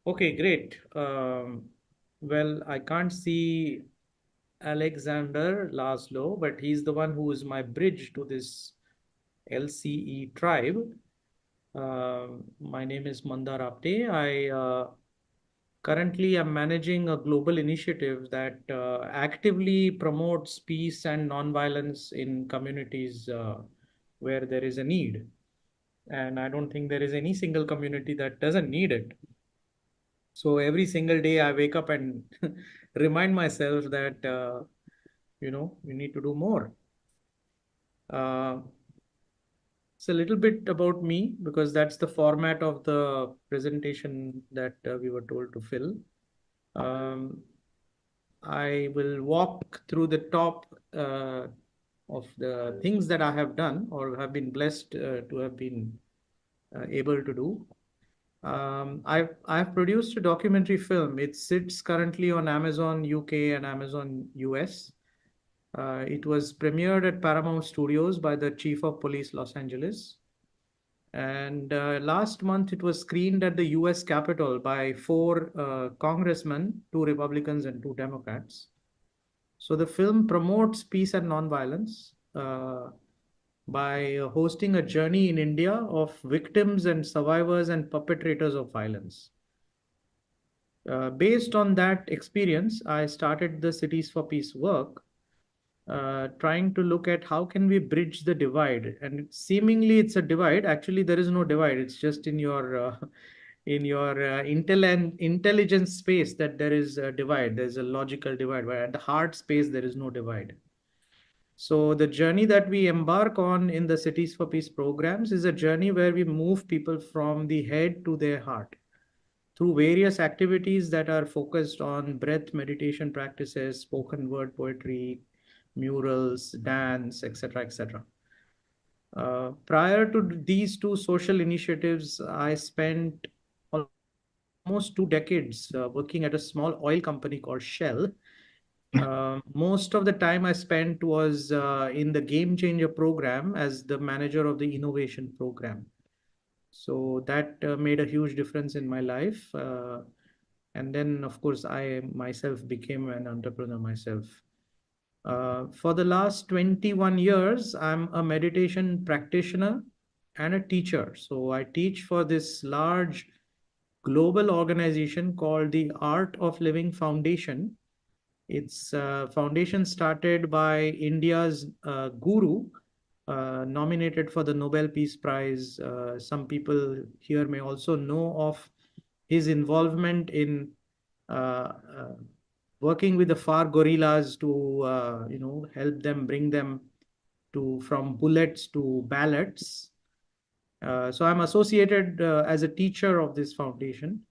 Okay, great. Well, I can't see Alexander Laszlo, but he's the one who is my bridge to this LCE tribe. My name is Mandar Apte. I currently am managing a global initiative that actively promotes peace and nonviolence in communities where there is a need. And I don't think there is any single community that doesn't need it. So every single day I wake up and remind myself that, we need to do more. Uh, it's a little bit about me because that's the format of the presentation that we were told to fill. Um, I will walk through the top of the things that I have done or have been blessed to have been able to do. I've produced a documentary film. It sits currently on Amazon UK and Amazon US. It was premiered at Paramount Studios by the Chief of Police Los Angeles. And last month, it was screened at the US Capitol by four congressmen, two Republicans and two Democrats. So the film promotes peace and nonviolence by hosting a journey in India of victims and survivors and perpetrators of violence. Based on that experience, I started the Cities for Peace work, trying to look at how can we bridge the divide. And seemingly it's a divide. Actually, there is no divide. It's just in your intelligence space that there is a divide. There's a logical divide, but at the heart space there is no divide. So the journey that we embark on in the Cities for Peace programs is a journey where we move people from the head to their heart through various activities that are focused on breath meditation practices, spoken word poetry, murals, dance, etc., etc. Prior to these two social initiatives, I spent almost 2 decades working at a small oil company called Shell. Most of the time I spent was in the Game Changer program as the manager of the innovation program. So that made a huge difference in my life. And then, of course, I myself became an entrepreneur myself. For the last 21 years, I'm a meditation practitioner and a teacher. So I teach for this large global organization called the Art of Living Foundation. Its foundation started by India's guru, nominated for the Nobel Peace Prize. Some people here may also know of his involvement in uh, working with the far gorillas to, help them bring them to from bullets to ballots. So I'm associated as a teacher of this foundation.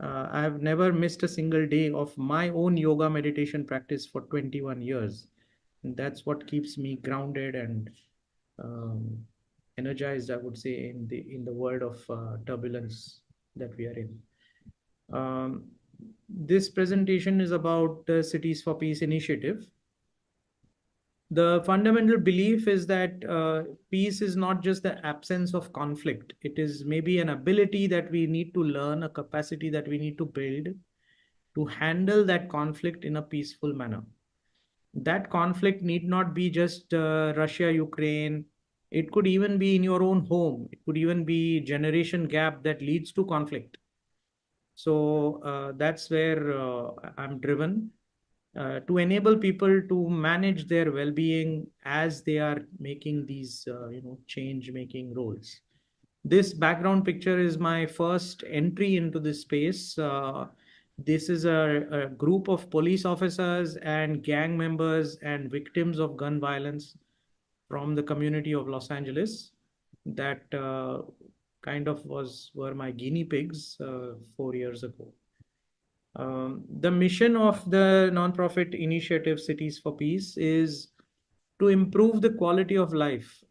I have never missed a single day of my own yoga meditation practice for 21 years. And that's what keeps me grounded and um, energized, I would say, in the world of turbulence that we are in. Um, this presentation is about the Cities for Peace initiative. The fundamental belief is that peace is not just the absence of conflict. It is maybe an ability that we need to learn, a capacity that we need to build to handle that conflict in a peaceful manner. That conflict need not be just Russia, Ukraine. It could even be in your own home. It could even be generation gap that leads to conflict. So that's where I'm driven to enable people to manage their well-being as they are making these, change-making roles. This background picture is my first entry into this space. This is a group of police officers and gang members and victims of gun violence from the community of Los Angeles that kind of were my guinea pigs 4 years ago. The mission of the nonprofit initiative Cities for Peace is to improve the quality of life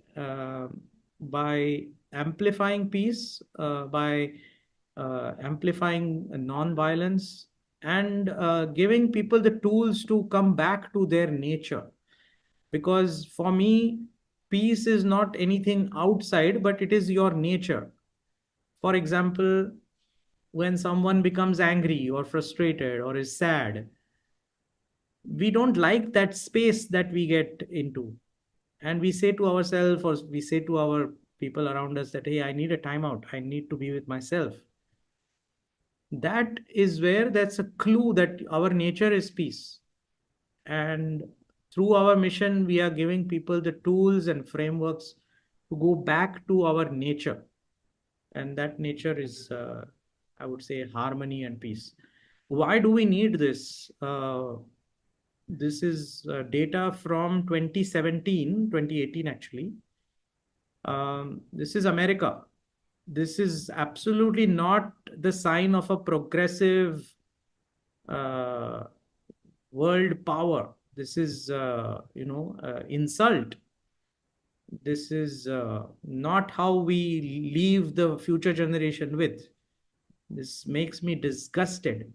by amplifying peace, by amplifying non-violence, and giving people the tools to come back to their nature. Because for me, peace is not anything outside, but it is your nature. For example, when someone becomes angry or frustrated or is sad, we don't like that space that we get into. And we say to ourselves, or we say to our people around us that, hey, I need a timeout. I need to be with myself. That is where that's a clue that our nature is peace. And through our mission, we are giving people the tools and frameworks to go back to our nature. And that nature is, I would say, harmony and peace. Why do we need this? This is data from 2017, 2018, actually. This is America. This is absolutely not the sign of a progressive uh, world power. This is, insult. This is not how we leave the future generation with. This makes me disgusted.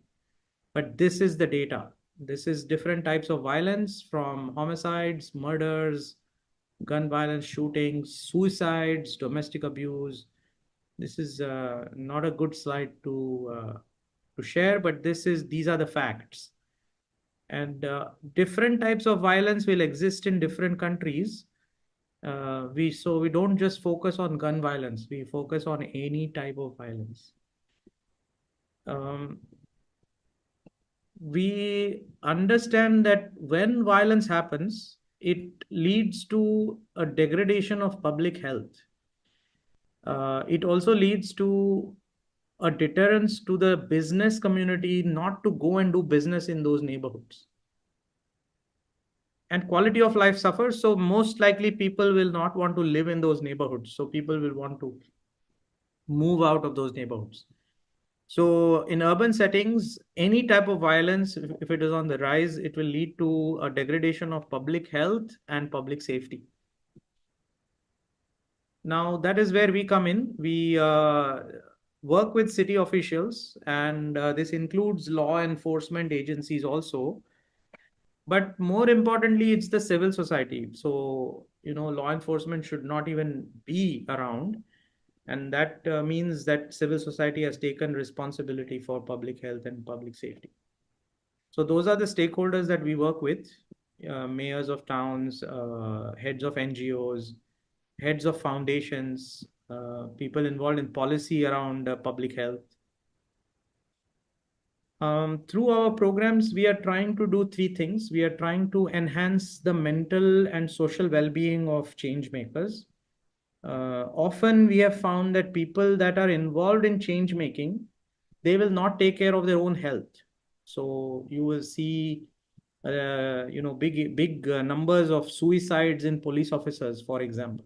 But this is the data. This is different types of violence, from homicides, murders, gun violence, shootings, suicides, domestic abuse. This is not a good slide to share, but these are the facts. And different types of violence will exist in different countries. We don't just focus on gun violence. We focus on any type of violence. Um, we understand that when violence happens, it leads to a degradation of public health. It also leads to a deterrence to the business community not to go and do business in those neighborhoods. And quality of life suffers. So, most likely, people will not want to live in those neighborhoods. So, people will want to move out of those neighborhoods. So, in urban settings, any type of violence, if it is on the rise, it will lead to a degradation of public health and public safety. Now, that is where we come in. We work with city officials, and this includes law enforcement agencies also. But more importantly, it's the civil society. So, law enforcement should not even be around. And that means that civil society has taken responsibility for public health and public safety. So those are the stakeholders that we work with: mayors of towns, heads of NGOs, heads of foundations, people involved in policy around public health. Through our programs, we are trying to do three things. We are trying to enhance the mental and social well-being of change makers. Often we have found that people that are involved in change making, they will not take care of their own health. So you will see, big numbers of suicides in police officers, for example.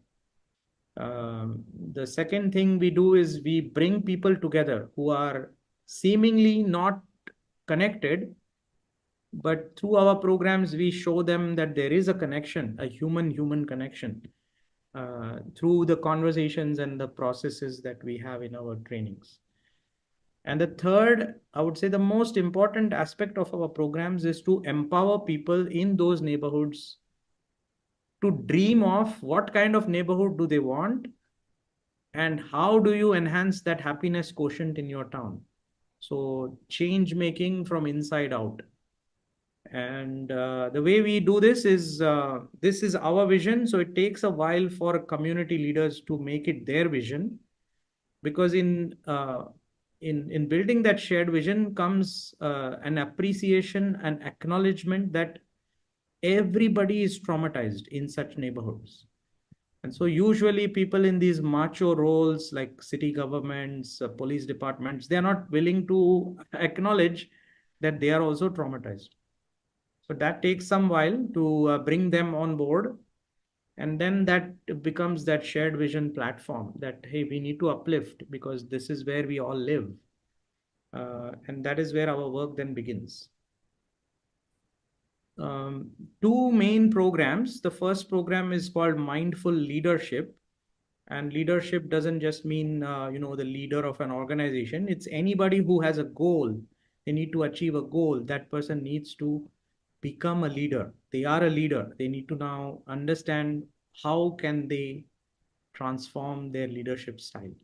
The second thing we do is we bring people together who are seemingly not connected, but through our programs, we show them that there is a connection, a human-human connection, through the conversations and the processes that we have in our trainings. And the third, I would say the most important aspect of our programs is to empower people in those neighborhoods to dream of what kind of neighborhood do they want, and how do you enhance that happiness quotient in your town. So change making from inside out. And the way we do this is our vision. So it takes a while for community leaders to make it their vision, because in building that shared vision comes an appreciation and acknowledgement that everybody is traumatized in such neighborhoods. And so usually people in these macho roles like city governments, police departments, they are not willing to acknowledge that they are also traumatized. So that takes some while to bring them on board. And then that becomes that shared vision platform that, hey, we need to uplift because this is where we all live. And that is where our work then begins. Um, Two main programs. The first program is called Mindful Leadership. And leadership doesn't just mean, the leader of an organization. It's anybody who has a goal. They need to achieve a goal. That person needs to become a leader. They are a leader. They need to now understand how can they transform their leadership style.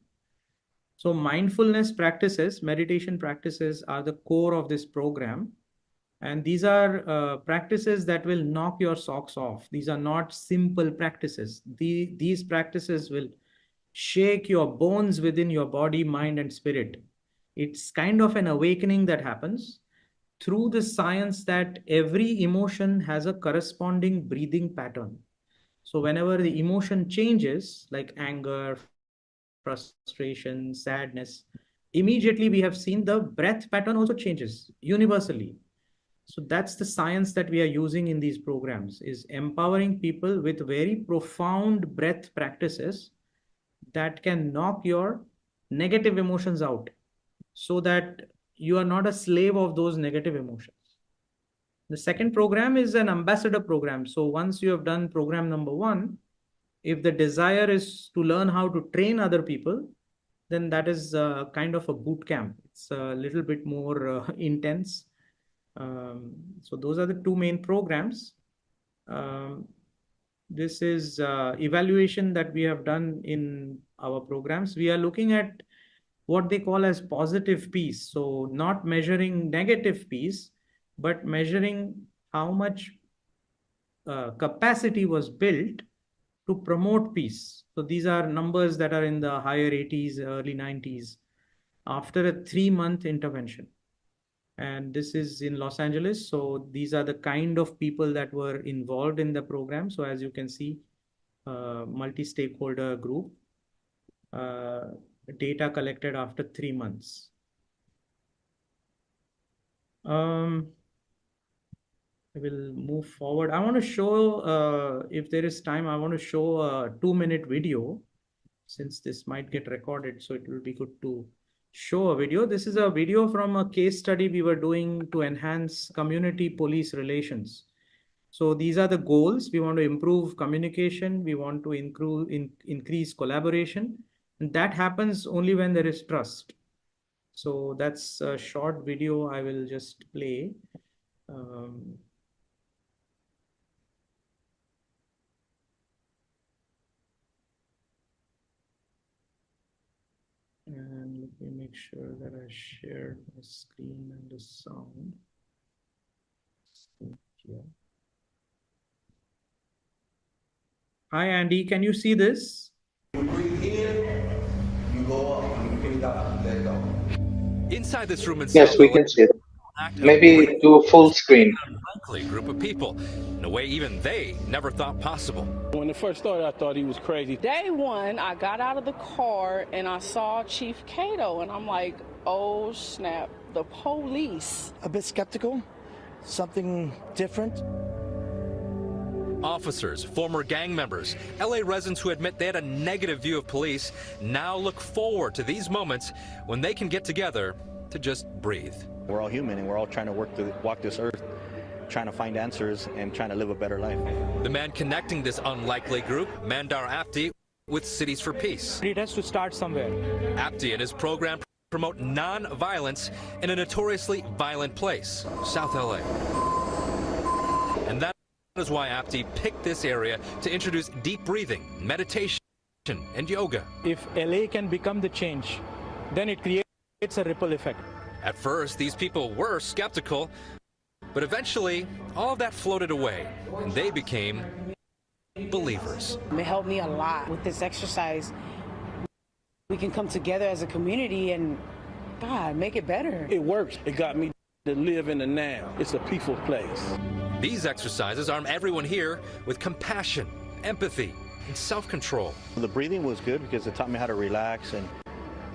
So mindfulness practices, meditation practices are the core of this program. And these are practices that will knock your socks off. These are not simple practices. These practices will shake your bones within your body, mind, and spirit. It's kind of an awakening that happens through the science that every emotion has a corresponding breathing pattern. So whenever the emotion changes, like anger, frustration, sadness, immediately we have seen the breath pattern also changes universally. So that's the science that we are using in these programs, is empowering people with very profound breath practices that can knock your negative emotions out so that you are not a slave of those negative emotions. The second program is an ambassador program. So once you have done program number one, if the desire is to learn how to train other people, then that is kind of a boot camp. It's a little bit more intense. So those are the two main programs. This is evaluation that we have done in our programs. We are looking at what they call as positive peace. So not measuring negative peace, but measuring how much capacity was built to promote peace. So these are numbers that are in the higher 80s, early 90s after a 3-month intervention. And this is in Los Angeles. So these are the kind of people that were involved in the program. So as you can see, multi-stakeholder group, data collected after 3 months. I will move forward. I want to show, if there is time, I want to show a 2-minute video, since this might get recorded. So it will be good to show a video. This is a video from a case study we were doing to enhance community police relations. So these are the goals. We want to improve communication. We want to increase collaboration. And that happens only when there is trust. So that's a short video I will just play. And let me make sure that I share my screen and the sound. Yeah. Hi, Andy. Can you see this? You breathe in, you go up. When you breathe out, you let go. Inside this room in Yes, we can see it. Maybe do a full screen. An unlikely group of people, in a way even they never thought possible. When it first started, I thought he was crazy. Day one, I got out of the car and I saw Chief Cato, and I'm like, oh snap, the police. A bit skeptical, something different. Officers, former gang members, LA residents who admit they had a negative view of police now look forward to these moments when they can get together to just breathe. We're all human and we're all trying to walk this earth, trying to find answers and trying to live a better life. The man connecting this unlikely group, Mandar Apte, with Cities4Peace. It has to start somewhere. Apte and his program promote non-violence in a notoriously violent place, South LA. And that is why Apte picked this area to introduce deep breathing, meditation, and yoga. If LA can become the change, then it creates a ripple effect. At first, these people were skeptical, but eventually, all of that floated away, and they became believers. It helped me a lot with this exercise. We can come together as a community and, God, make it better. It works. It got me to live in the now. It's a peaceful place. These exercises arm everyone here with compassion, empathy, and self-control. The breathing was good because it taught me how to relax and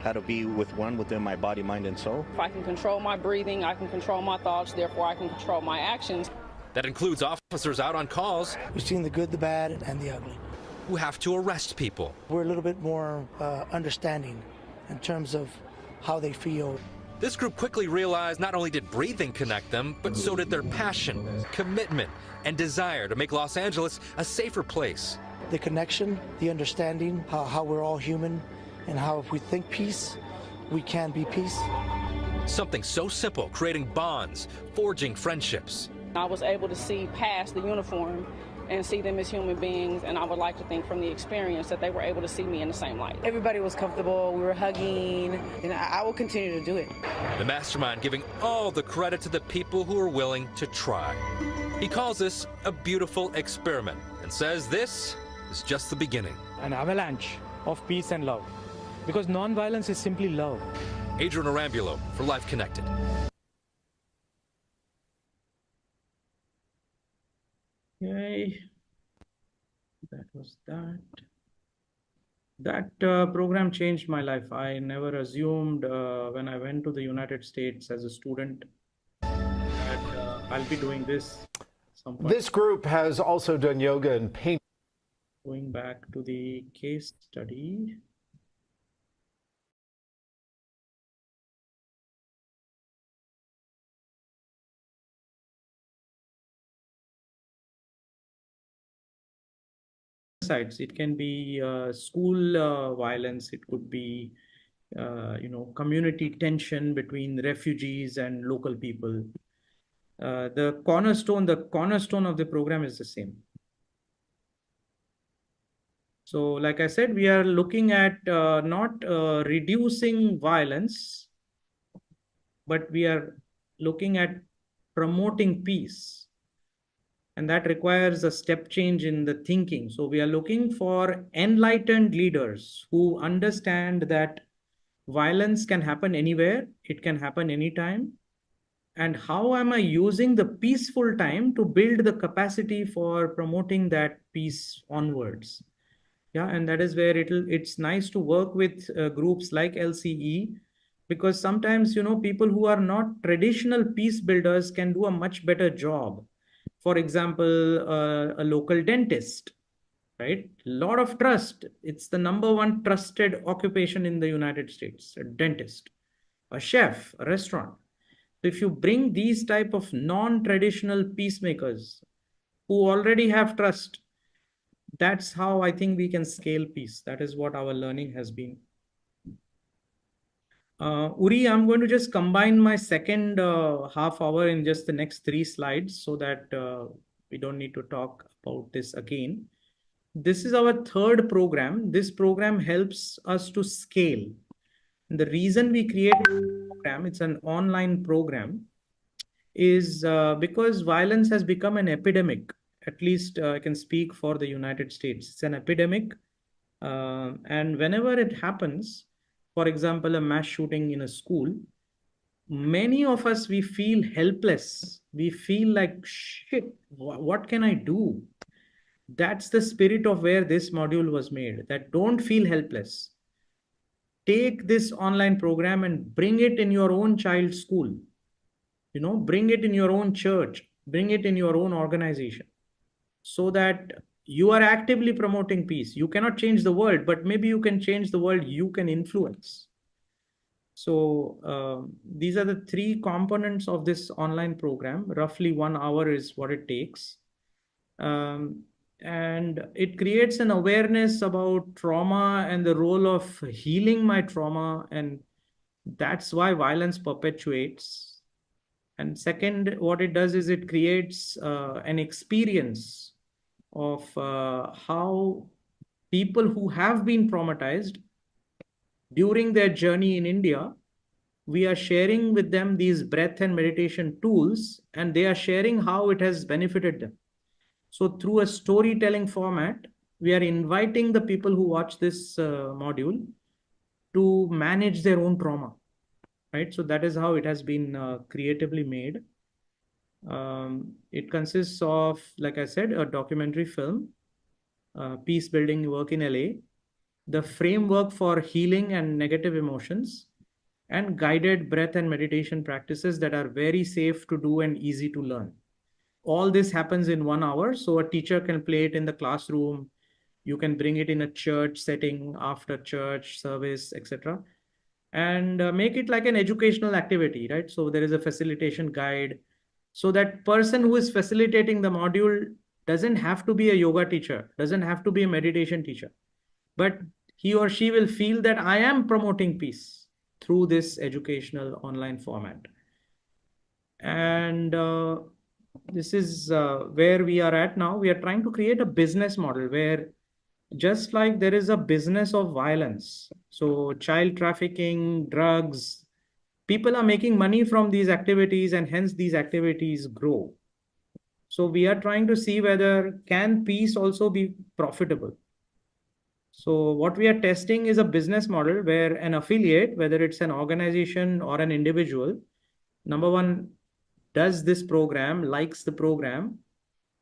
how to be with one within my body, mind, and soul. If I can control my breathing, I can control my thoughts, therefore I can control my actions. That includes officers out on calls. We've seen the good, the bad, and the ugly. Who have to arrest people. We're a little bit more understanding in terms of how they feel. This group quickly realized not only did breathing connect them, but so did their passion, commitment, and desire to make Los Angeles a safer place. The connection, the understanding, how we're all human, and how if we think peace, we can be peace. Something so simple, creating bonds, forging friendships. I was able to see past the uniform and see them as human beings. And I would like to think from the experience that they were able to see me in the same light. Everybody was comfortable. We were hugging, and I will continue to do it. The mastermind giving all the credit to the people who are willing to try. He calls this a beautiful experiment and says this is just the beginning. An avalanche of peace and love. Because non-violence is simply love. Adrian Arambulo for Life Connected. Okay, that was that. That program changed my life. I never assumed when I went to the United States as a student that I'll be doing this. This group has also done yoga and paint. Going back to the case study. Sides. It can be school violence. It could be, community tension between refugees and local people. The cornerstone of the program is the same. So, like I said, we are looking at not reducing violence, but we are looking at promoting peace. And that requires a step change in the thinking. So we are looking for enlightened leaders who understand that violence can happen anywhere, it can happen anytime. And how am I using the peaceful time to build the capacity for promoting that peace onwards? Yeah, and that is where it's nice to work with groups like LCE, because sometimes, people who are not traditional peace builders can do a much better job. For example, a local dentist, right? A lot of trust. It's the #1 trusted occupation in the United States, a dentist, a chef, a restaurant. So if you bring these type of non-traditional peacemakers who already have trust, that's how I think we can scale peace. That is what our learning has been. Uri, I'm going to just combine my second half hour in just the next 3 slides so that we don't need to talk about this again. This is our third program. This program helps us to scale. The reason we created this program, it's an online program, is because violence has become an epidemic. At least I can speak for the United States. It's an epidemic. And whenever it happens, for example, a mass shooting in a school, many of us, we feel helpless. We feel like, shit, what can I do? That's the spirit of where this module was made, that don't feel helpless. Take this online program and bring it in your own child's school. Bring it in your own church, bring it in your own organization, so that you are actively promoting peace. You cannot change the world, but maybe you can change the world you can influence. So these are the 3 components of this online program. Roughly 1 hour is what it takes. And it creates an awareness about trauma and the role of healing my trauma. And that's why violence perpetuates. And second, what it does is it creates an experience of how people who have been traumatized during their journey in India, we are sharing with them these breath and meditation tools, and they are sharing how it has benefited them. So through a storytelling format, we are inviting the people who watch this module to manage their own trauma, right? So that is how it has been creatively made. It consists of, like I said, a documentary film, peace building work in LA, the framework for healing and negative emotions, and guided breath and meditation practices that are very safe to do and easy to learn. All this happens in 1 hour. So a teacher can play it in the classroom. You can bring it in a church setting after church service, etc. And make it like an educational activity, right? So there is a facilitation guide. So that person who is facilitating the module doesn't have to be a yoga teacher, doesn't have to be a meditation teacher, but he or she will feel that I am promoting peace through this educational online format. And this is where we are at now. We are trying to create a business model where, just like there is a business of violence, so child trafficking, drugs, people are making money from these activities, and hence these activities grow. So we are trying to see whether can peace also be profitable. So what we are testing is a business model where an affiliate, whether it's an organization or an individual, number one, does this program, likes the program,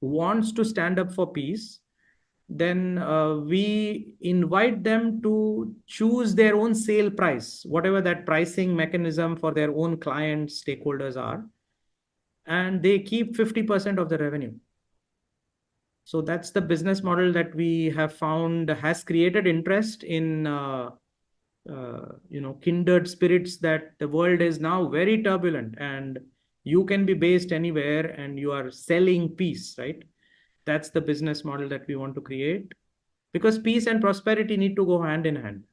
wants to stand up for peace, then we invite them to choose their own sale price, whatever that pricing mechanism for their own clients, stakeholders are, and they keep 50% of the revenue. So that's the business model that we have found has created interest in kindred spirits, that the world is now very turbulent and you can be based anywhere and you are selling peace, right? That's the business model that we want to create, because peace and prosperity need to go hand in hand.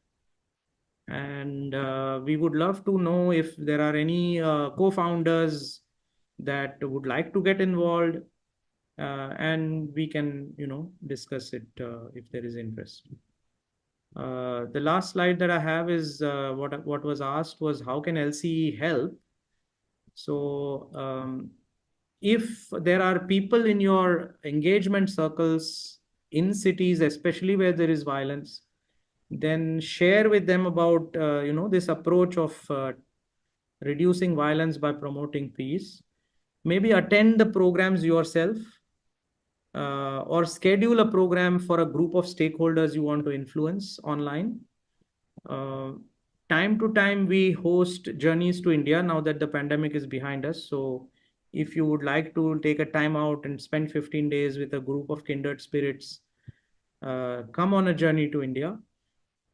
And we would love to know if there are any co-founders that would like to get involved, and we can, discuss it if there is interest. The last slide that I have is what was asked was, how can LCE help? So if there are people in your engagement circles in cities, especially where there is violence, then share with them about this approach of reducing violence by promoting peace. Maybe attend the programs yourself, or schedule a program for a group of stakeholders you want to influence online. Uh, Time to time, we host journeys to India now that the pandemic is behind us. So, if you would like to take a time out and spend 15 days with a group of kindred spirits, come on a journey to India.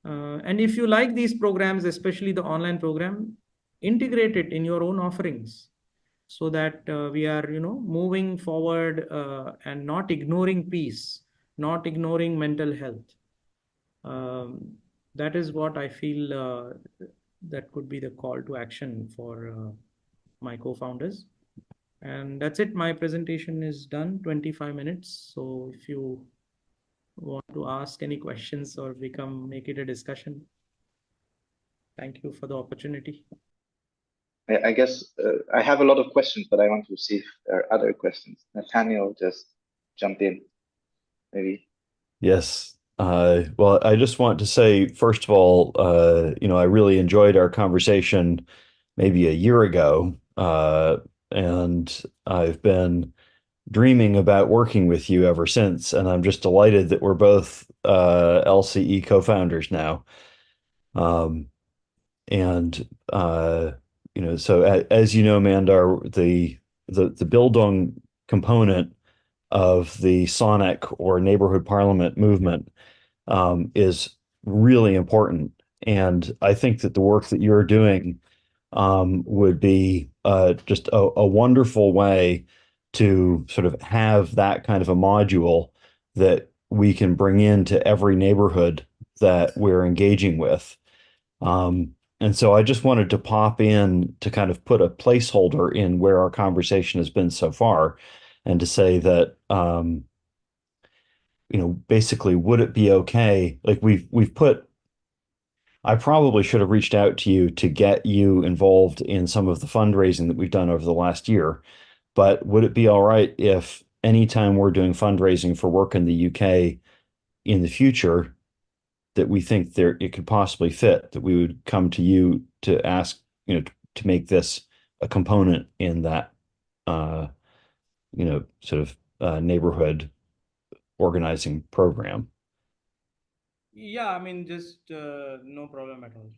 And if you like these programs, especially the online program, integrate it in your own offerings, so that we are, moving forward and not ignoring peace, not ignoring mental health. That is what I feel that could be the call to action for my co-founders. And that's it. My presentation is done, 25 minutes. So if you want to ask any questions or make it a discussion, thank you for the opportunity. I guess I have a lot of questions, but I want to see if there are other questions. Nathaniel, just jump in, maybe. Yes. Well, I just want to say, first of all, I really enjoyed our conversation maybe a year ago, and I've been dreaming about working with you ever since. And I'm just delighted that we're both LCE co-founders now. And so as you know, Mandar, the Bildung component of the Sonic or neighborhood parliament movement is really important. And I think that the work that you're doing would be just a wonderful way to sort of have that kind of a module that we can bring into every neighborhood that we're engaging with. And so I just wanted to pop in to kind of put a placeholder in where our conversation has been so far, and to say that, basically, would it be okay? Like I probably should have reached out to you to get you involved in some of the fundraising that we've done over the last year. But would it be all right if anytime we're doing fundraising for work in the UK in the future, that we think it could possibly fit, that we would come to you to ask, to make this a component in that, sort of neighborhood organizing program? Yeah, I mean, just no problem at all.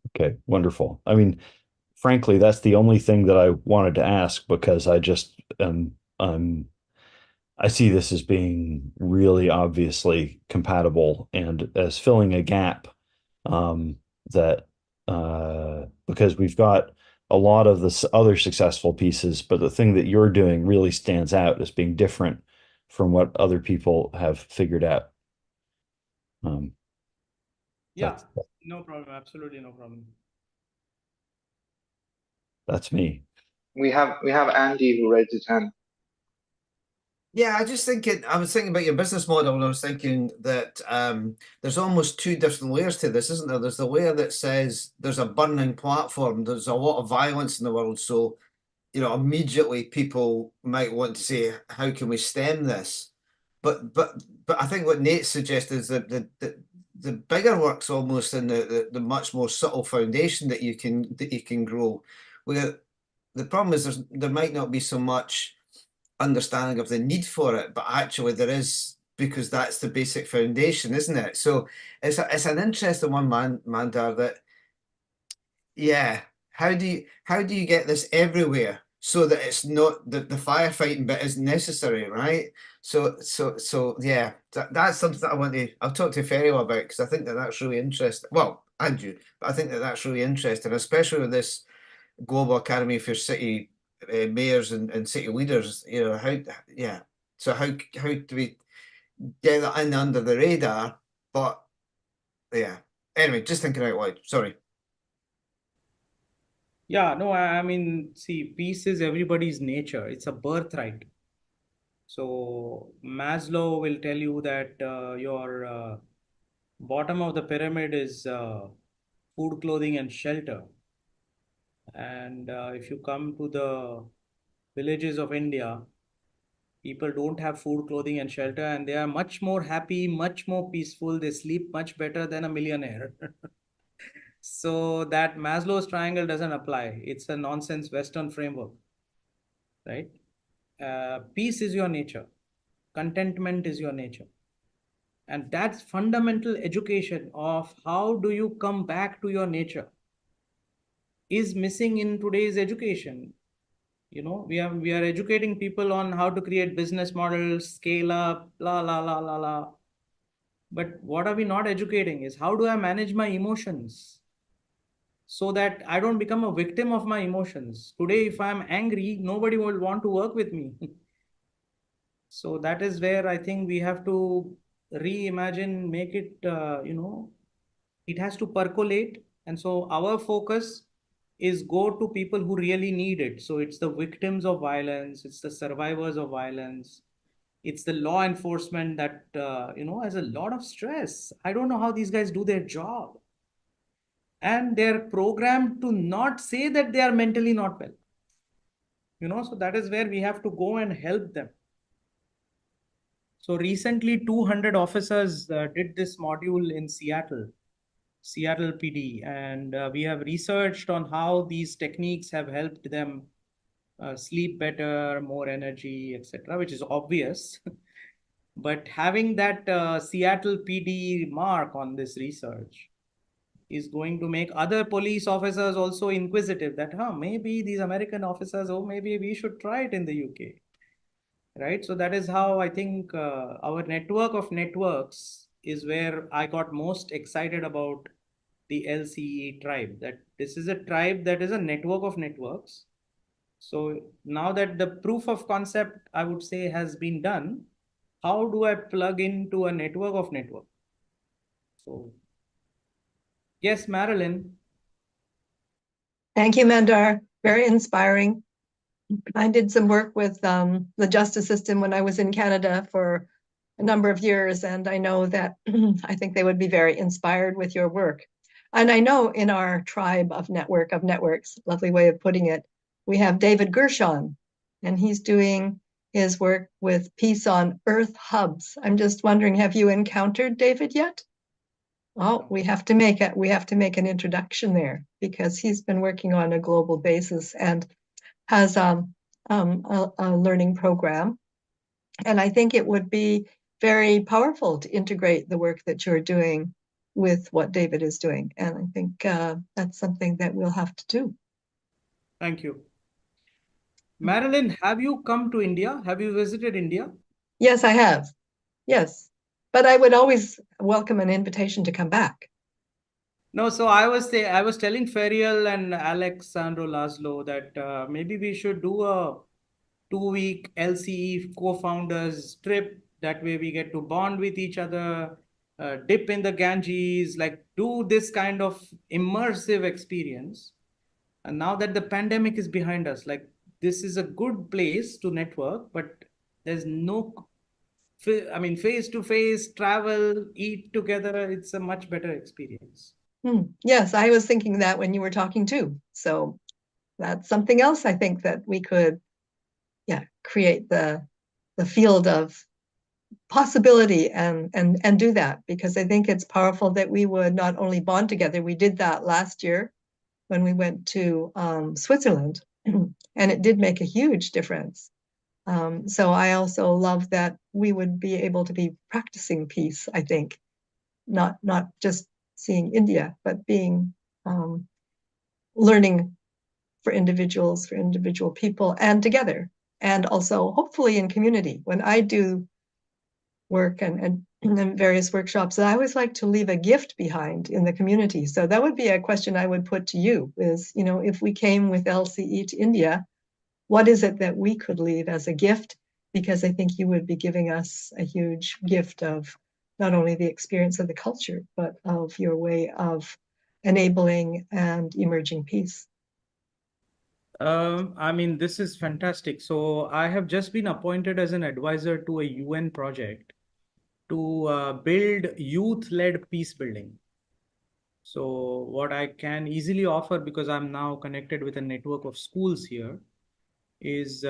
Okay, wonderful. I mean, frankly, that's the only thing that I wanted to ask, because I just I see this as being really obviously compatible and as filling a gap, that because we've got a lot of the other successful pieces, but the thing that you're doing really stands out as being different from what other people have figured out. Yeah, no problem. Absolutely no problem. That's me. We have Andy who raised his hand. Yeah, I was thinking about your business model, and I was thinking that there's almost two different layers to this, isn't there? There's the layer that says there's a burning platform, there's a lot of violence in the world, so immediately people might want to say, how can we stem this? But I think what Nate suggested is that the bigger work's almost in the much more subtle foundation that you can grow. Where the problem is there might not be so much understanding of the need for it, but actually there is, because that's the basic foundation, isn't it? So it's an interesting one, Mandar, that yeah, how do you get this everywhere so that it's not the firefighting bit isn't necessary, right? So yeah, that's something that I'll talk to Ferriel about, because I think that's really interesting. Well, and you, but I think that's really interesting, especially with this Global Academy for City Mayors and city leaders. Yeah. So how do we get that in under the radar? But yeah. Anyway, just thinking out loud. Sorry. Yeah, no, I mean, see, peace is everybody's nature. It's a birthright. So Maslow will tell you that your bottom of the pyramid is food, clothing, and shelter. And if you come to the villages of India, people don't have food, clothing, and shelter, and they are much more happy, much more peaceful. They sleep much better than a millionaire. So that Maslow's triangle doesn't apply. It's a nonsense Western framework, right? Peace is your nature. Contentment is your nature. And that's fundamental education of how do you come back to your nature is missing in today's education. We are educating people on how to create business models, scale up, la la la la la. But what are we not educating is how do I manage my emotions so that I don't become a victim of my emotions. Today, if I'm angry, nobody will want to work with me. So that is where I think we have to reimagine, make it, it has to percolate. And so our focus is go to people who really need it. So it's the victims of violence, it's the survivors of violence, it's the law enforcement that, has a lot of stress. I don't know how these guys do their job. And they're programmed to not say that they are mentally not well. So that is where we have to go and help them. So recently, 200 officers did this module in Seattle PD, and we have researched on how these techniques have helped them sleep better, more energy, etc., which is obvious. But having that Seattle PD mark on this research is going to make other police officers also inquisitive that, maybe these American officers, maybe we should try it in the UK. Right? So that is how I think our network of networks is where I got most excited about the LCE tribe, that this is a tribe that is a network of networks. So now that the proof of concept, I would say, has been done, how do I plug into a network of networks? So, yes, Marilyn. Thank you, Mandar. Very inspiring. I did some work with the justice system when I was in Canada for a number of years, and I know that I think they would be very inspired with your work. And I know in our tribe of networks, lovely way of putting it, we have David Gershon, and he's doing his work with Peace on Earth hubs. I'm just wondering, have you encountered David yet? Oh, we have to make an introduction there, because he's been working on a global basis and has a learning program. And I think it would be very powerful to integrate the work that you're doing with what David is doing. And I think that's something that we'll have to do. Thank you. Marilyn, have you come to India? Have you visited India? Yes, I have. Yes. But I would always welcome an invitation to come back. No, so I was telling Ferial and Alexandro Laszlo that maybe we should do a 2-week LCE co-founders trip. That way we get to bond with each other, dip in the Ganges, like do this kind of immersive experience. And now that the pandemic is behind us, like this is a good place to network, but there's no, I mean, face to face, travel, eat together. It's a much better experience. Yes, I was thinking that when you were talking too. So that's something else I think that we could, create the field of possibility and do that, because I think it's powerful that we would not only bond together. We did that last year when we went to Switzerland, and it did make a huge difference. So I also love that we would be able to be practicing peace, I think, not just seeing India, but being learning for individual people, and together, and also hopefully in community. When I do work and in various workshops, I always like to leave a gift behind in the community. So that would be a question I would put to you is, if we came with LCE to India, what is it that we could leave as a gift? Because I think you would be giving us a huge gift of not only the experience of the culture, but of your way of enabling and emerging peace. I mean, this is fantastic. So I have just been appointed as an advisor to a UN project to build youth-led peace building. So what I can easily offer, because I'm now connected with a network of schools here, is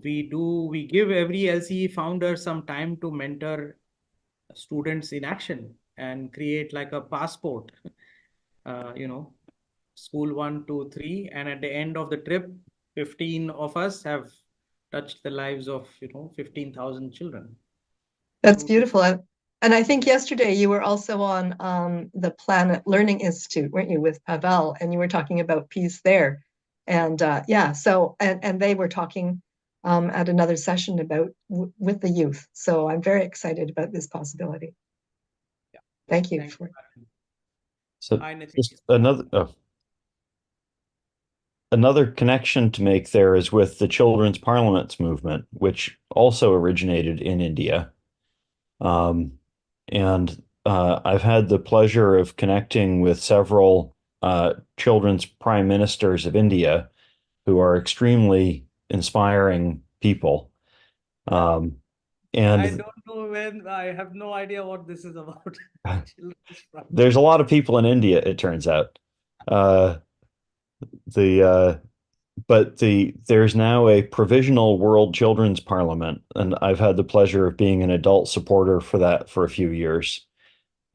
we give every LCE founder some time to mentor students in action and create like a passport. You know, school 1, 2, 3, and at the end of the trip, 15 of us have touched the lives of 15,000 children. That's beautiful. And I think yesterday you were also on the Planet Learning Institute, weren't you, with Pavel, and you were talking about peace there. And so and they were talking at another session about with the youth. So I'm very excited about this possibility. Yeah. Thank you. So just another connection to make there is with the Children's Parliaments movement, which also originated in India. And I've had the pleasure of connecting with several children's prime ministers of India who are extremely inspiring people. And I don't know when, I have no idea what this is about. there's a lot of people in India, it turns out. But there's now a provisional World Children's Parliament, and I've had the pleasure of being an adult supporter for that for a few years.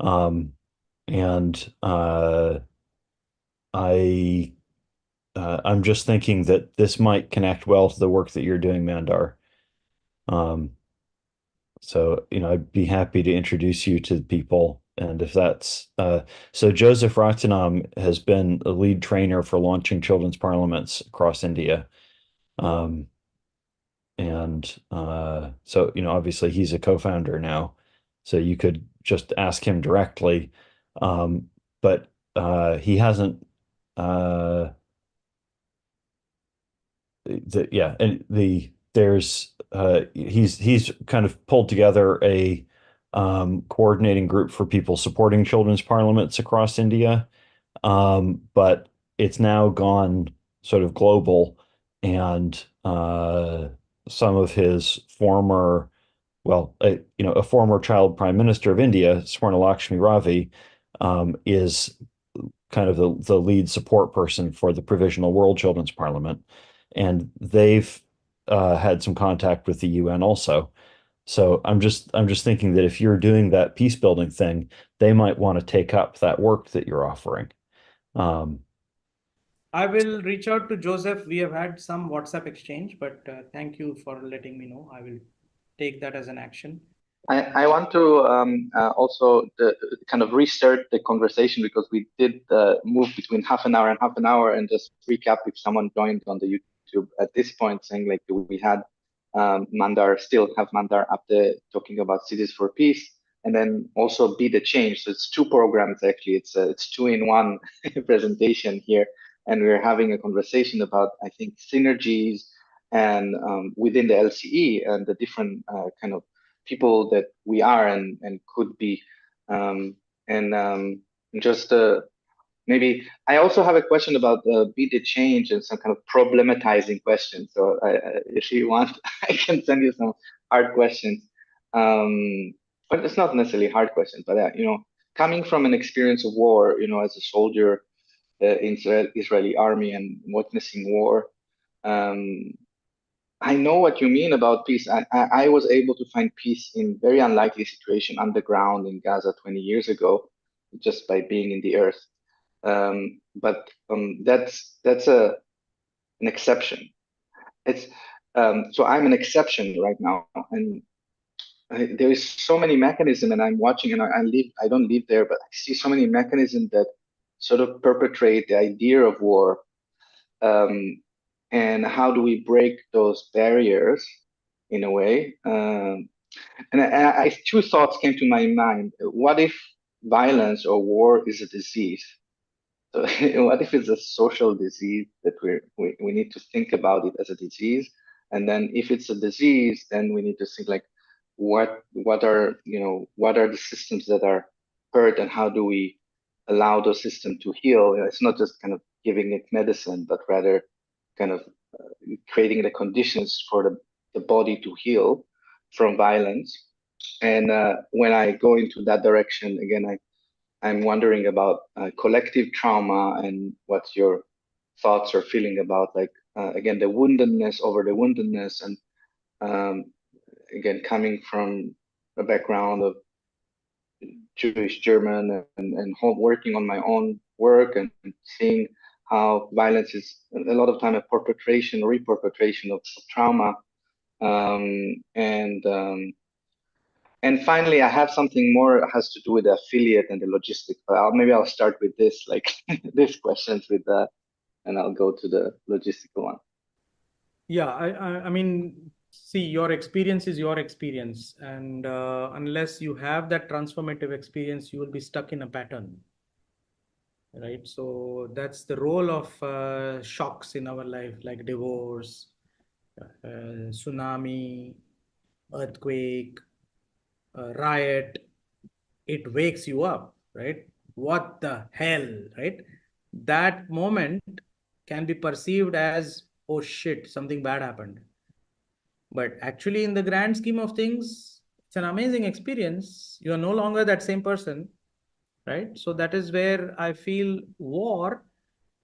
And I'm just thinking that this might connect well to the work that you're doing, Mandar. So, I'd be happy to introduce you to people. And if that's so, Joseph Ratnam has been a lead trainer for launching children's parliaments across India. So, obviously he's a co-founder now. So you could just ask him directly. But he hasn't he's kind of pulled together a coordinating group for people supporting children's parliaments across India. But it's now gone sort of global, and some of his former, a former child prime minister of India, Swarnalakshmi Ravi, is kind of the lead support person for the Provisional World Children's Parliament, and they've had some contact with the UN also. So I'm just thinking that if you're doing that peace building thing, they might want to take up that work that you're offering. I will reach out to Joseph. We have had some WhatsApp exchange, but thank you for letting me know. I will take that as an action. I want to also kind of restart the conversation, because we did move between half an hour and half an hour, and just recap if someone joined on the YouTube at this point, saying like we had Mandar, still have Mandar Apte talking about Cities for Peace, and then also Be the Change. So it's two programs actually. It's two in one presentation here, and we're having a conversation about, I think, synergies and within the LCE and the different kind of people that we are and could be, and just maybe I also have a question about be the change and some kind of problematizing questions. So if you want, I can send you some hard questions. But it's not necessarily hard questions, but coming from an experience of war, as a soldier in Israeli army and witnessing war, I know what you mean about peace. I was able to find peace in very unlikely situation underground in Gaza 20 years ago, just by being in the earth. But that's an exception. It's so I'm an exception right now, and there is so many mechanisms, and I'm watching, and I don't live there, but I see so many mechanisms that sort of perpetrate the idea of war. And how do we break those barriers in a way? And two thoughts came to my mind. What if violence or war is a disease? So what if it's a social disease that we need to think about it as a disease? And then if it's a disease, then we need to think like what are the systems that are hurt, and how do we allow those systems to heal? It's not just kind of giving it medicine, but rather kind of creating the conditions for the body to heal from violence. And when I go into that direction, again, I'm wondering about collective trauma and what your thoughts or feeling about, like, again, the woundedness over the woundedness. And again, coming from a background of Jewish, German, and working on my own work and seeing how violence is a lot of time a perpetration or reperpetration of trauma. And finally, I have something more that has to do with the affiliate and the logistics. But maybe I'll start with this, like these questions with that, and I'll go to the logistical one. Yeah, I mean, see, your experience is your experience, and unless you have that transformative experience, you will be stuck in a pattern, right? So that's the role of shocks in our life, like divorce, tsunami, earthquake, riot. It wakes you up, right? What the hell, right? That moment can be perceived as, oh shit, something bad happened. But actually, in the grand scheme of things, it's an amazing experience. You are no longer that same person, right? So that is where I feel war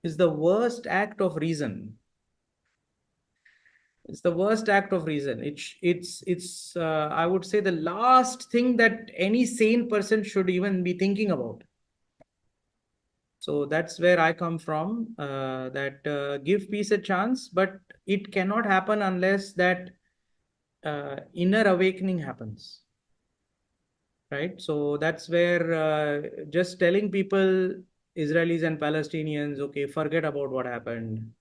is the worst act of reason. It's the worst act of reason. It's I would say the last thing that any sane person should even be thinking about. So that's where I come from, that give peace a chance, but it cannot happen unless that inner awakening happens. Right? So that's where just telling people, Israelis and Palestinians, okay, forget about what happened,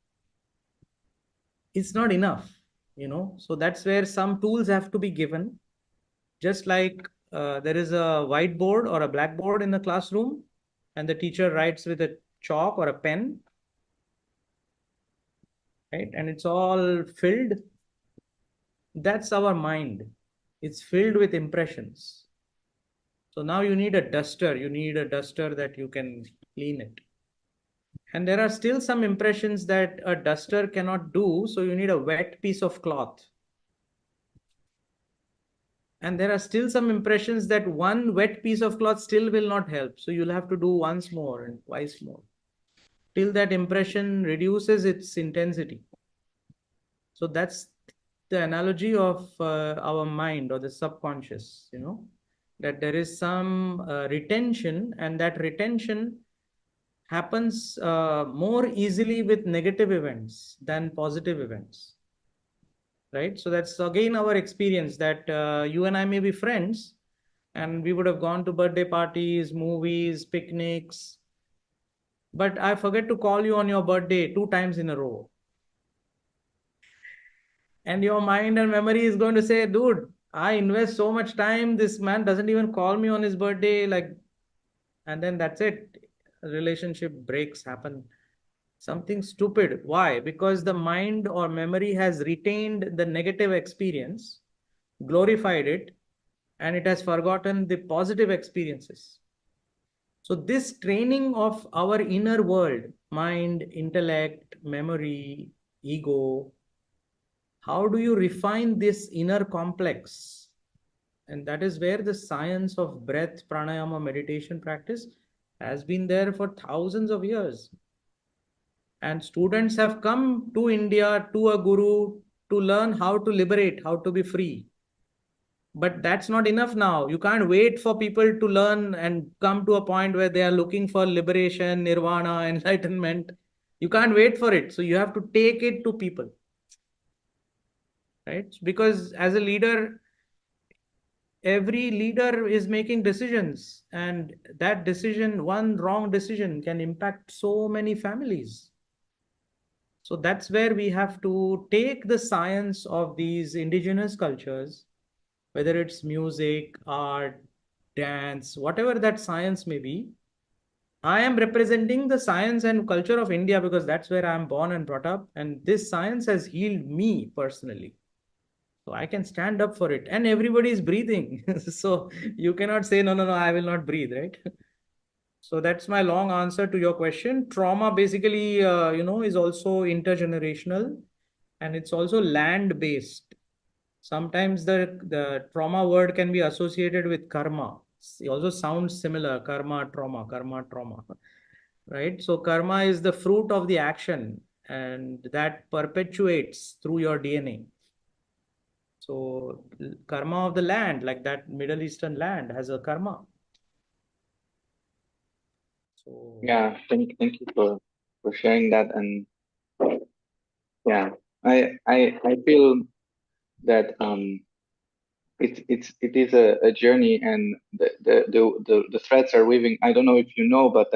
it's not enough, So that's where some tools have to be given. Just like there is a whiteboard or a blackboard in the classroom, and the teacher writes with a chalk or a pen, right? And it's all filled. That's our mind. It's filled with impressions. So now you need a duster. You need a duster that you can clean it. And there are still some impressions that a duster cannot do. So you need a wet piece of cloth. And there are still some impressions that one wet piece of cloth still will not help. So you'll have to do once more and twice more, till that impression reduces its intensity. So that's the analogy of our mind or the subconscious, that there is some retention, and that retention happens more easily with negative events than positive events. Right? So that's again our experience, that you and I may be friends, and we would have gone to birthday parties, movies, picnics, but I forget to call you on your birthday 2 times in a row. And your mind and memory is going to say, dude, I invest so much time, this man doesn't even call me on his birthday, and then that's it. Relationship breaks happen. Something stupid. Why? Because the mind or memory has retained the negative experience, glorified it, and it has forgotten the positive experiences. So this training of our inner world, mind, intellect, memory, ego, how do you refine this inner complex? And that is where the science of breath, pranayama, meditation practice has been there for thousands of years. And students have come to India, to a guru, to learn how to liberate, how to be free. But that's not enough now. You can't wait for people to learn and come to a point where they are looking for liberation, nirvana, enlightenment. You can't wait for it. So you have to take it to people. Right? Because as a leader, every leader is making decisions, and that decision, one wrong decision, can impact so many families. So that's where we have to take the science of these indigenous cultures, whether it's music, art, dance, whatever that science may be. I am representing the science and culture of India because that's where I am born and brought up. And this science has healed me personally. So I can stand up for it. And everybody is breathing. So you cannot say, no, no, no, I will not breathe, right? So that's my long answer to your question. Trauma basically, is also intergenerational, and it's also land-based. Sometimes the trauma word can be associated with karma. It also sounds similar, karma, trauma, right? So karma is the fruit of the action, and that perpetuates through your DNA. So karma of the land, like that Middle Eastern land, has a karma. So yeah, thank you for sharing that. And yeah, I feel that it is a journey, and the threads are weaving. I don't know if you know, but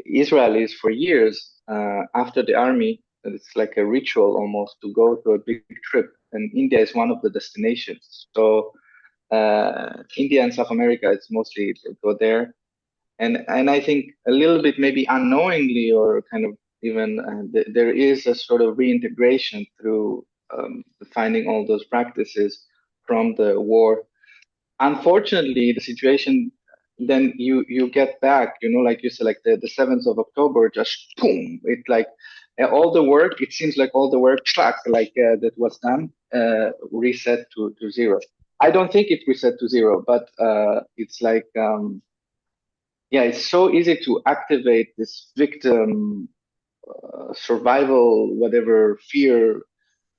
Israel is for years after the army. It's like a ritual almost to go to a big trip, and India is one of the destinations. So India and South America, it's mostly go there, and I think a little bit maybe unknowingly or kind of even there is a sort of reintegration through finding all those practices from the war. Unfortunately, the situation then you get back, like you said, like the 7th of October, just boom, it like all the work, it seems like all the work that was done reset to zero. I don't think it reset to zero, but it's like yeah, it's so easy to activate this victim survival, whatever fear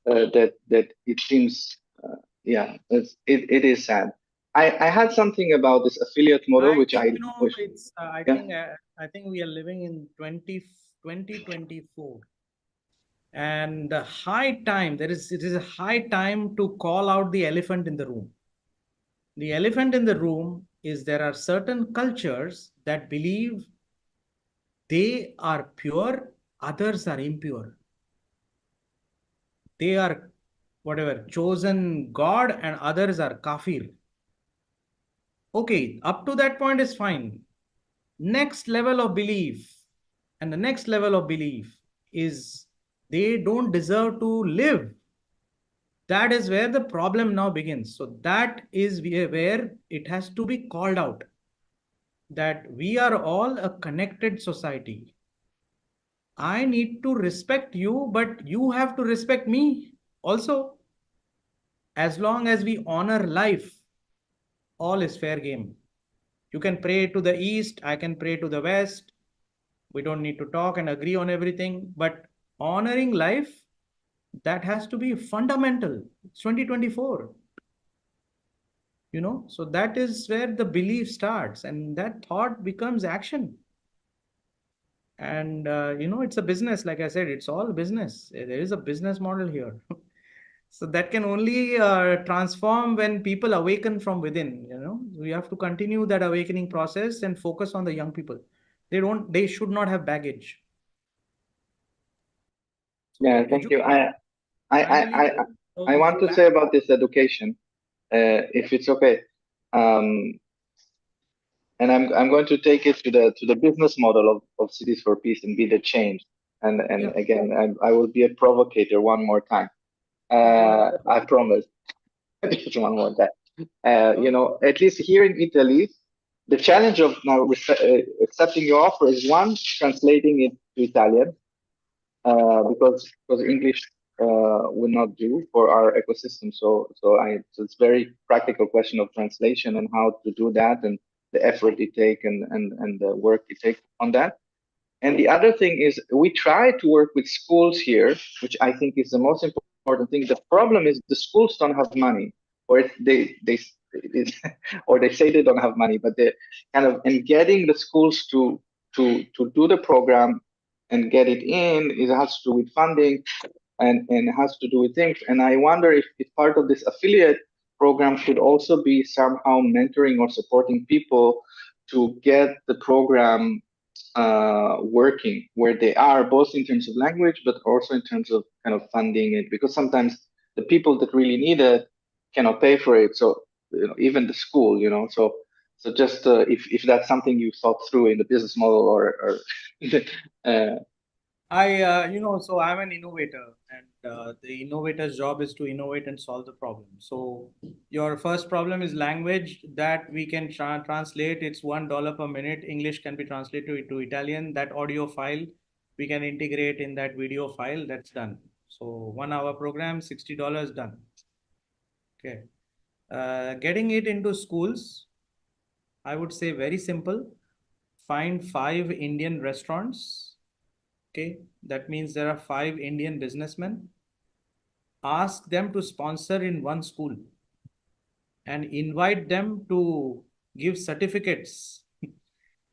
that it seems. Yeah, it is sad. I had something about this affiliate model, I which think, I wish. it's Yeah, I think we are living in 2024, and the high time it is a high time to call out the elephant in the room. The elephant in the room is there are certain cultures that believe they are pure, others are impure. They are whatever chosen God, and others are kafir. Okay, up to that point is fine. Next level of belief, and the next level of belief is they don't deserve to live. That is where the problem now begins. So that is where it has to be called out that we are all a connected society. I need to respect you, but you have to respect me also. As long as we honor life, all is fair game. You can pray to the east, I can pray to the west. We don't need to talk and agree on everything, but honoring life, that has to be fundamental. It's 2024. So that is where the belief starts, and that thought becomes action. And it's a business. Like I said, it's all business. There is a business model here. So that can only transform when people awaken from within. We have to continue that awakening process and focus on the young people. They should not have baggage. yeah, So thank you. finally, I want to say about this education, if it's okay. And I'm going to take it to the business model of Cities for Peace and be the change. And again, I will be a provocator one more time. I promise. Just one more time. At least here in Italy, the challenge of now accepting your offer is one, translating it to Italian, because English will not do for our ecosystem. So it's very practical question of translation and how to do that, and the effort it take, and the work it take on that. And the other thing is we try to work with schools here, which I think is the most important thing. The problem is the schools don't have money, or it, or they say they don't have money, but they kind of, and getting the schools to do the program and get it in, it has to do with funding, and it has to do with things. And I wonder if part of this affiliate program should also be somehow mentoring or supporting people to get the program working where they are, both in terms of language, but also in terms of kind of funding it, because sometimes the people that really need it cannot pay for it. So, even the school, so just if that's something you thought through in the business model, or uh, So I'm an innovator, and the innovator's job is to innovate and solve the problem. So your first problem is language that we can translate. It's $1 per minute. English can be translated to Italian. That audio file we can integrate in that video file. That's done. So 1 hour program, $60 done. Okay. Getting it into schools, I would say very simple. Find 5 Indian restaurants. Okay, that means there are 5 Indian businessmen. Ask them to sponsor in one school and invite them to give certificates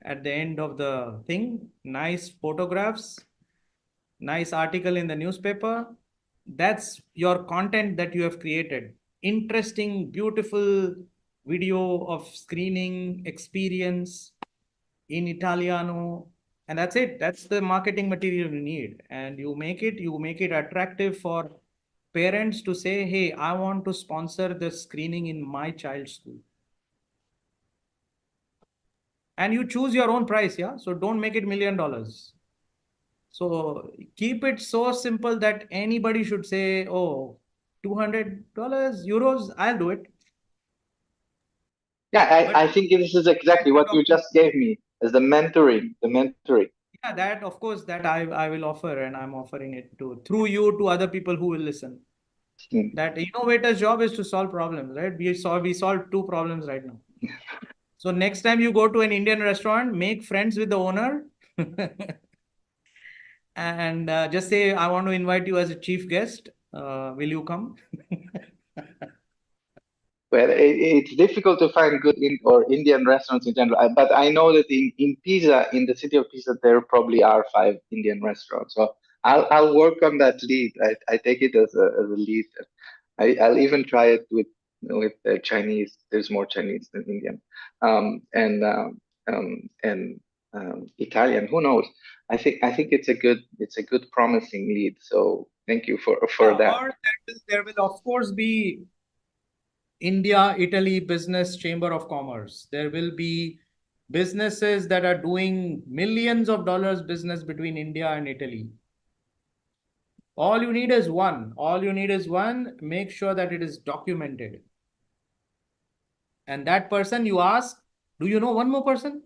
at the end of the thing. Nice photographs, nice article in the newspaper. That's your content that you have created. Interesting, beautiful video of screening experience in Italiano, and that's it. That's the marketing material you need. And you make it attractive for parents to say, hey, I want to sponsor the screening in my child's school. And you choose your own price, yeah? So don't make it $1 million. So keep it so simple that anybody should say, oh, $200, euros, I'll do it. Yeah, I think this is exactly what you just gave me as the mentoring. Yeah, that of course that I will offer, and I'm offering it to through you to other people who will listen. That innovator's job is to solve problems, right? We solved 2 problems right now. So next time you go to an Indian restaurant, make friends with the owner, and just say, I want to invite you as a chief guest. Will you come? Well, it's difficult to find good Indian restaurants in general, but I know that in Pisa, in the city of Pisa, there probably are 5 Indian restaurants. So I'll work on that lead. I take it as a lead. I'll even try it with Chinese. There's more Chinese than Indian, and Italian. Who knows? I think it's a good promising lead. So thank you for that. Or there will of course be India, Italy Business Chamber of Commerce. There will be businesses that are doing millions of dollars business between India and Italy. All you need is one. Make sure that it is documented. And that person you ask, do you know one more person?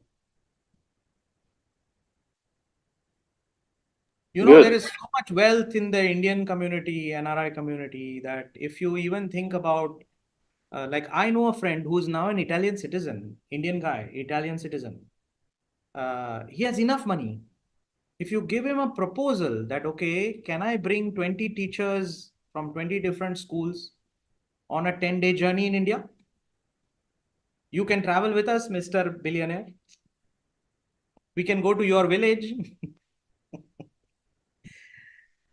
There is so much wealth in the Indian community, NRI community, that if you even think about, like I know a friend who's now an Italian citizen, Indian guy, Italian citizen. He has enough money. If you give him a proposal that, okay, can I bring 20 teachers from 20 different schools on a 10-day journey in India? You can travel with us, Mr. Billionaire. We can go to your village.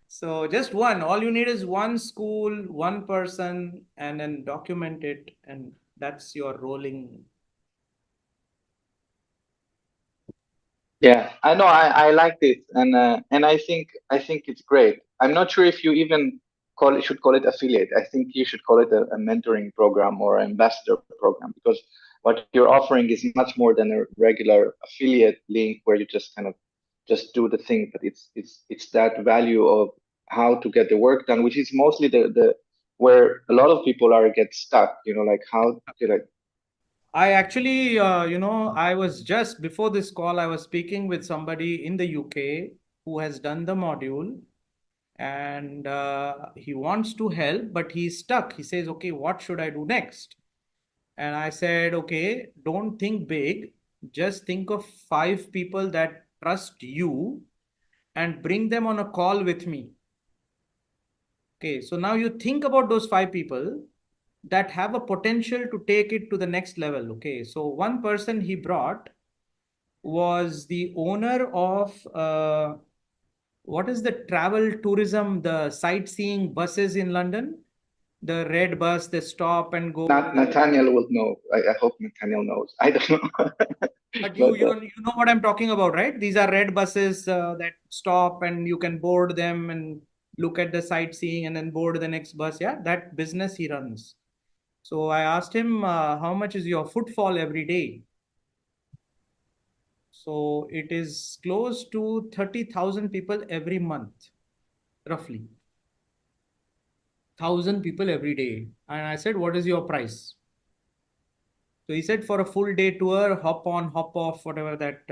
So just one, all you need is one school, one person, and then document it. And that's your rolling. Yeah, I know. I like this, and I think it's great. I'm not sure if you even should call it affiliate. I think you should call it a mentoring program or ambassador program, because what you're offering is much more than a regular affiliate link where you just kind of just do the thing. But it's that value of how to get the work done, which is mostly the where a lot of people get stuck. Like how to I actually, I was just before this call, I was speaking with somebody in the UK who has done the module, and he wants to help, but he's stuck. He says, okay, what should I do next? And I said, okay, don't think big. Just think of 5 people that trust you and bring them on a call with me. Okay, so now you think about those 5 people that have a potential to take it to the next level. Okay, so one person he brought was the owner of what is the travel tourism, the sightseeing buses in London, the red bus, they stop and go. Nathaniel will know. I hope Nathaniel knows. I don't know. But you know what I'm talking about, right? These are red buses that stop and you can board them and look at the sightseeing and then board the next bus. Yeah, that business he runs. So I asked him, how much is your footfall every day? So it is close to 30,000 people every month, roughly. 1,000 people every day. And I said, what is your price? So he said, for a full day tour, hop on, hop off, whatever that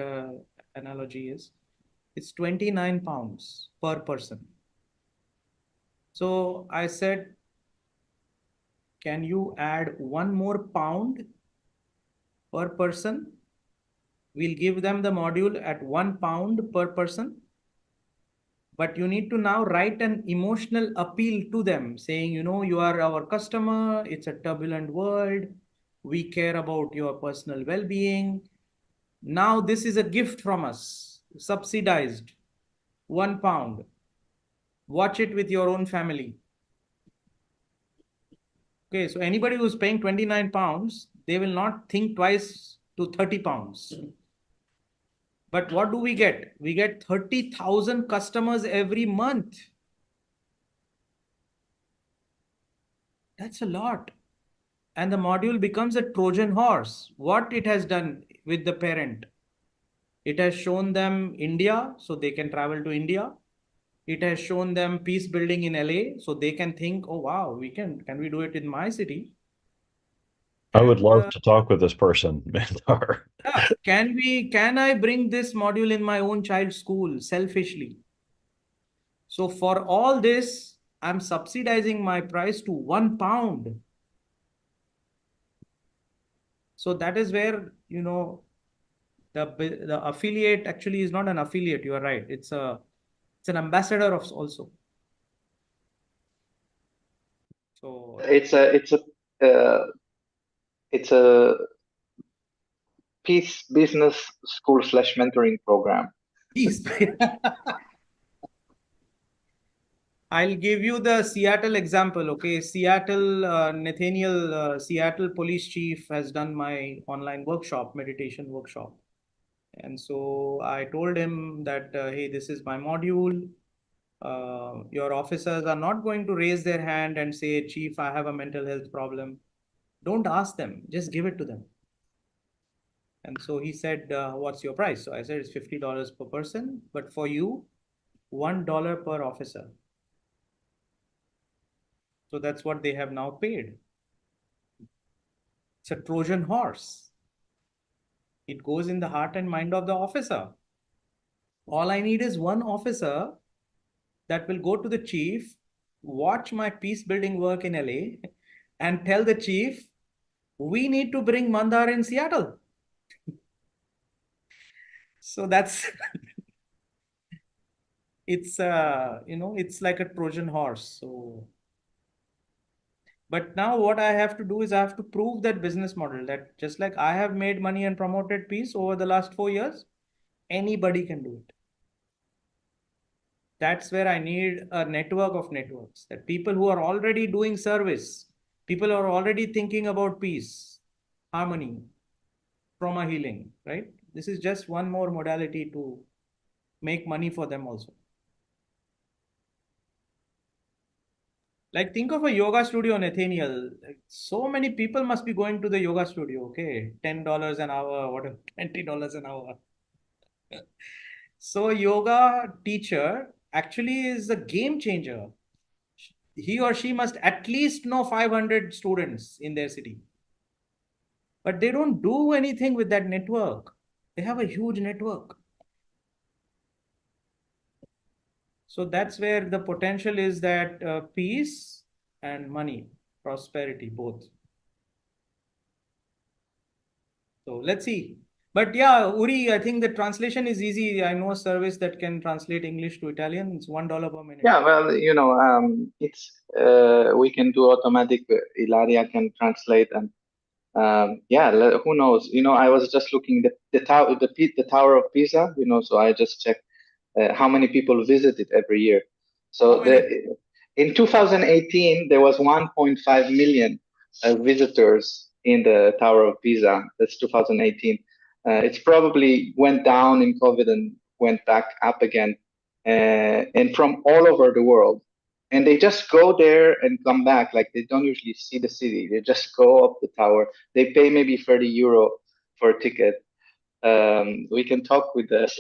analogy is, it's 29 pounds per person. So I said, can you add 1 more pound per person? We'll give them the module at 1 pound per person. But you need to now write an emotional appeal to them saying, you are our customer. It's a turbulent world. We care about your personal well-being. Now this is a gift from us, subsidized, 1 pound. Watch it with your own family. Okay, so anybody who's paying 29 pounds, they will not think twice to 30 pounds. But what do we get? We get 30,000 customers every month. That's a lot. And the module becomes a Trojan horse. What it has done with the parent? It has shown them India, so they can travel to India. It has shown them peace building in LA, so they can think, oh wow, can we do it in my city? I would love to talk with this person, Mandar. Yeah, can I bring this module in my own child's school selfishly? So for all this, I'm subsidizing my price to 1 pound. So that is where, the affiliate actually is not an affiliate. You are right. It's an ambassador of also. So it's a peace business school / mentoring program. Peace. I'll give you the Seattle example. Okay, Nathaniel, Seattle police chief has done my online workshop, meditation workshop. And so I told him that, hey, this is my module. Your officers are not going to raise their hand and say, Chief, I have a mental health problem. Don't ask them, just give it to them. And so he said, what's your price? So I said, it's $50 per person, but for you, $1 per officer. So that's what they have now paid. It's a Trojan horse. It goes in the heart and mind of the officer. All I need is one officer that will go to the chief, watch my peace building work in LA, and tell the chief, we need to bring Mandar in Seattle. So that's it's it's like a Trojan horse. So but now what I have to do is I have to prove that business model, that just like I have made money and promoted peace over the last 4 years, anybody can do it. That's where I need a network of networks, that people who are already doing service, people who are already thinking about peace, harmony, trauma healing, right? This is just one more modality to make money for them also. Like think of a yoga studio, Nathaniel. Like, so many people must be going to the yoga studio. Okay, $10 an hour, whatever, $20 an hour. So yoga teacher actually is a game changer. He or she must at least know 500 students in their city. but they don't do anything with that network. They have a huge network. So that's where the potential is, that peace and money, prosperity, both. So let's see. But yeah, Uri, I think the translation is easy. I know a service that can translate English to Italian. It's $1 per minute. Yeah, well, it's we can do automatic. Ilaria can translate, and yeah, who knows? I was just looking the Tower of Pisa. So I just checked how many people visit it every year. So in 2018, there was 1.5 million visitors in the Tower of Pisa. That's 2018. It's probably went down in COVID and went back up again, and from all over the world. And they just go there and come back. Like, they don't usually see the city. They just go up the tower. They pay maybe 30 euro for a ticket. We can talk with the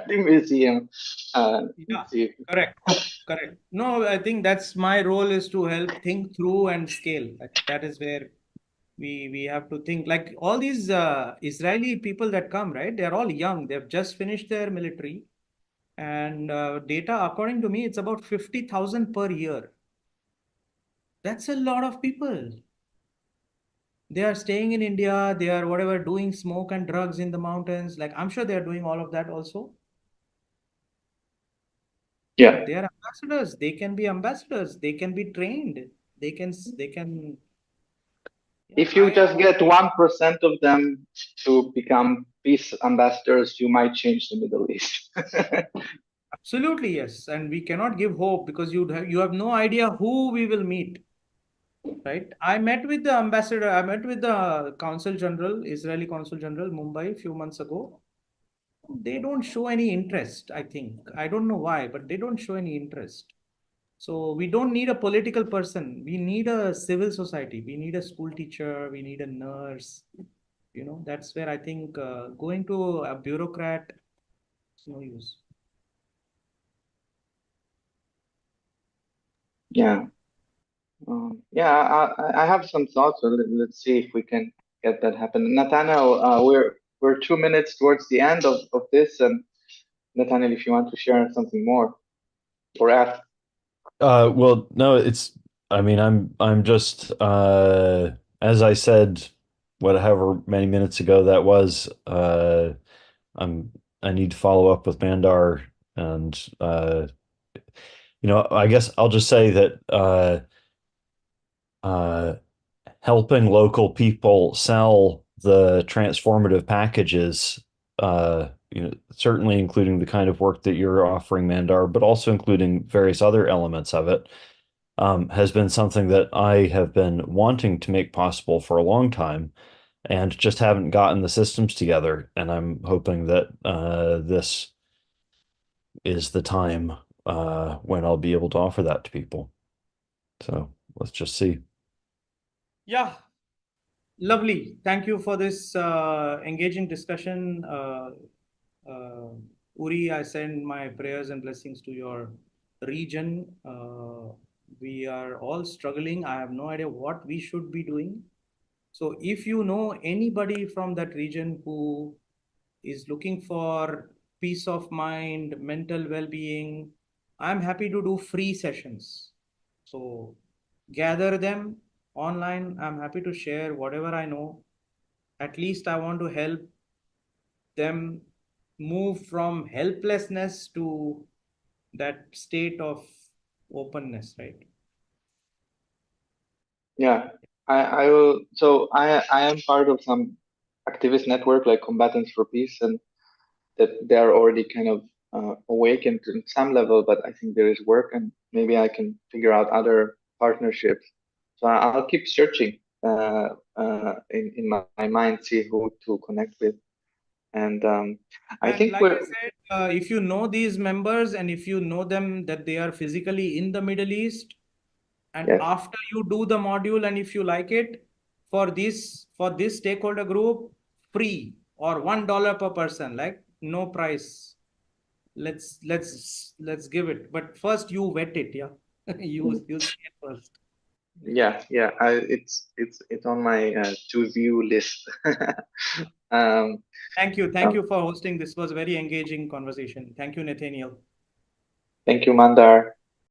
museum. Yeah, See. correct. Correct. No, I think that's my role, is to help think through and scale. I think that is where we have to think. Like all these Israeli people that come, right? They're all young. They've just finished their military. And data, according to me, it's about 50,000 per year. That's a lot of people. They are staying in India. They are whatever doing smoke and drugs in the mountains. Like, I'm sure they are doing all of that also. Yeah. But they are ambassadors. They can be ambassadors. They can be trained. They can. If you just get 1% of them to become peace ambassadors, you might change the Middle East. Absolutely, yes. And we cannot give hope, because you have no idea who we will meet. Right. I met with the ambassador. I met with the Consul General, Israeli Consul General, Mumbai, a few months ago. They don't show any interest, I think. I don't know why, but they don't show any interest. So we don't need a political person. We need a civil society. We need a school teacher. We need a nurse. That's where I think going to a bureaucrat is no use. Yeah. Yeah, I have some thoughts. So let's see if we can get that happen. Nathaniel, we're 2 minutes towards the end of this, and Nathaniel, if you want to share something more or ask. Well, no, I mean, I'm just as I said, whatever many minutes ago that was, I need to follow up with Mandar, and I guess I'll just say that helping local people sell the transformative packages, certainly including the kind of work that you're offering, Mandar, but also including various other elements of it, has been something that I have been wanting to make possible for a long time, and just haven't gotten the systems together. And I'm hoping that this is the time when I'll be able to offer that to people. So let's just see. Yeah, lovely. Thank you for this engaging discussion. Uri, I send my prayers and blessings to your region. We are all struggling. I have no idea what we should be doing. So if you know anybody from that region who is looking for peace of mind, mental well-being, I'm happy to do free sessions. So gather them online. I'm happy to share whatever I know. At least I want to help them move from helplessness to that state of openness, right? Yeah, I will. So I am part of some activist network like Combatants for Peace, and that they are already kind of awakened to some level, but I think there is work, and maybe I can figure out other partnerships. So I'll keep searching in my mind, see who to connect with. And I think like I said, if you know these members, and if you know them that they are physically in the Middle East, and yes. after you do the module, and if you like it, for this stakeholder group, free, or $1 per person, like no price. Let's give it. But first you vet it, yeah. You see it first. Yeah, it's on my to view list. Thank you for hosting. This was a very engaging conversation. Thank you, Nathaniel. Thank you, Mandar.